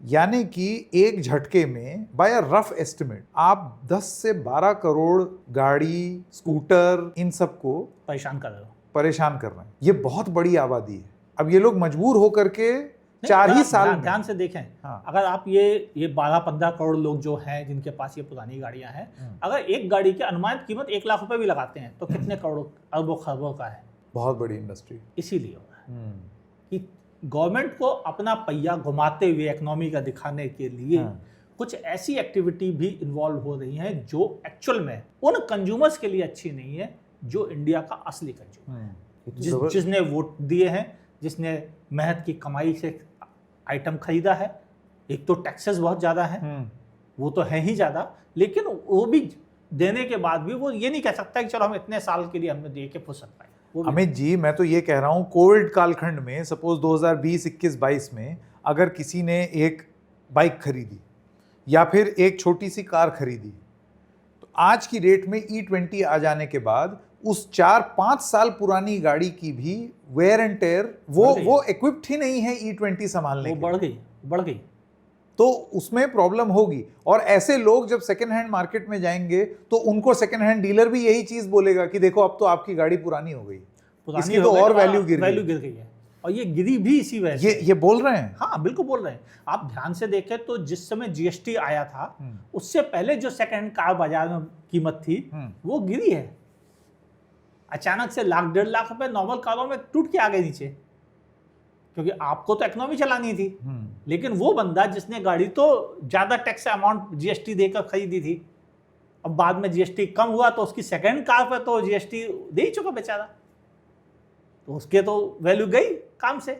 यानी कि एक झटके में बाय अ रफ एस्टिमेट आप 10 से 12 करोड़ गाड़ी, स्कूटर, इन सबको परेशान कर रहे हो, परेशान कर रहे हैं। ये बहुत बड़ी आबादी है। अब ये लोग मजबूर होकर के 4 ही साल में, ध्यान से देखें, हाँ। अगर आप ये 12-15 करोड़ लोग जो हैं जिनके पास ये पुरानी गाड़ियां हैं, अगर एक गाड़ी की अनुमानित कीमत 1 लाख रुपए भी लगाते हैं तो कितने करोड़, अरबों खरबों का है। बहुत बड़ी इंडस्ट्री। इसीलिए हो रहा है कि गवर्नमेंट को अपना पहिया घुमाते हुए इकोनॉमी का दिखाने के लिए कुछ ऐसी एक्टिविटी भी इन्वॉल्व हो रही हैं जो एक्चुअल में उन कंज्यूमर्स के लिए अच्छी नहीं है जो इंडिया का असली कंज्यूमर है, जिसने वोट दिए हैं, जिसने मेहनत की कमाई से आइटम खरीदा है। एक तो टैक्सेस बहुत ज़्यादा हैं, वो तो है ही ज़्यादा, लेकिन वो भी देने के बाद भी वो ये नहीं कह सकता कि चलो हम इतने साल के लिए हमने दे के फुर्सत पाए। अमित जी, मैं तो ये कह रहा हूँ कोविड कालखंड में सपोज 2020, 21, 22 में अगर किसी ने एक बाइक खरीदी या फिर एक छोटी सी कार खरीदी, तो आज की रेट में E20 आ जाने के बाद उस 4-5 साल पुरानी गाड़ी की भी वेयर एंड टेयर वो इक्विप्ड ही नहीं है E20 संभालने वो बढ़ गई तो उसमें प्रॉब्लम होगी। और ऐसे लोग जब सेकेंड हैंड मार्केट में जाएंगे तो उनको सेकेंड हैंड डीलर भी यही चीज बोलेगा कि देखो अब तो आपकी गाड़ी पुरानी हो गई, इसकी तो और वैल्यू गिर गई है। और ये गिरी भी इसी वजह से। ये बोल रहे हैं। हाँ, बिल्कुल बोल रहे हैं। आप ध्यान से देखें तो जिस समय GST आया था उससे पहले जो सेकेंड हैंड कार बाजार में कीमत थी वो गिरी है। अचानक से 1-1.5 लाख रुपए नॉर्मल कारों में टूट के आ गए नीचे, क्योंकि आपको तो इकोनॉमी चलानी थी। लेकिन वो बंदा जिसने गाड़ी तो ज्यादा टैक्स अमाउंट GST देकर खरीदी थी, अब बाद में GST कम हुआ तो उसकी सेकेंड कार पर तो GST दे ही चुका बेचारा, तो उसके तो वैल्यू गई काम से।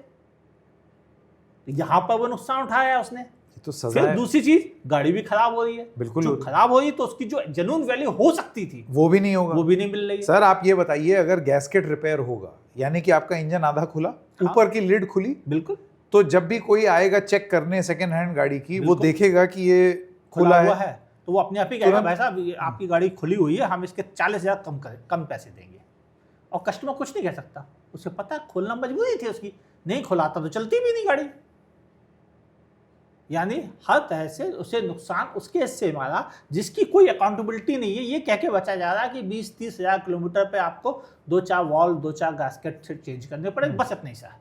यहां पर वो नुकसान उठाया उसने। तो सजा फिर है। दूसरी चीज, गाड़ी भी खराब हो रही है। बिल्कुल जो खराब हो रही है तो उसकी जो जेन्युइन वैल्यू हो सकती थी वो भी नहीं होगा, वो भी नहीं मिल रही है। सर आप ये बताइए, अगर गैस्केट रिपेयर होगा यानी कि आपका इंजन आधा खुला, ऊपर की लिड खुली, बिल्कुल, तो जब भी कोई आएगा चेक करने सेकेंड हैंड गाड़ी की, वो देखेगा कि ये खुला है तो वो अपने आप ही कहेगा भाई साहब आपकी गाड़ी खुली हुई है, हम इसके 40,000 कम पैसे देंगे। और कस्टमर कुछ नहीं कह सकता, उसे पता है खोलना मजबूरी थी उसकी, नहीं खुलाता तो चलती भी नहीं गाड़ी। यानी हर तरह से उसे नुकसान उसके हिस्से मारा जिसकी कोई अकाउंटेबिलिटी नहीं है। ये कह के बचा जा रहा है कि 20-30 हज़ार किलोमीटर पे आपको 2-4 वॉल्व, 2-4 गैस्केट चेंज करने पड़े, बस इतना ही सा है।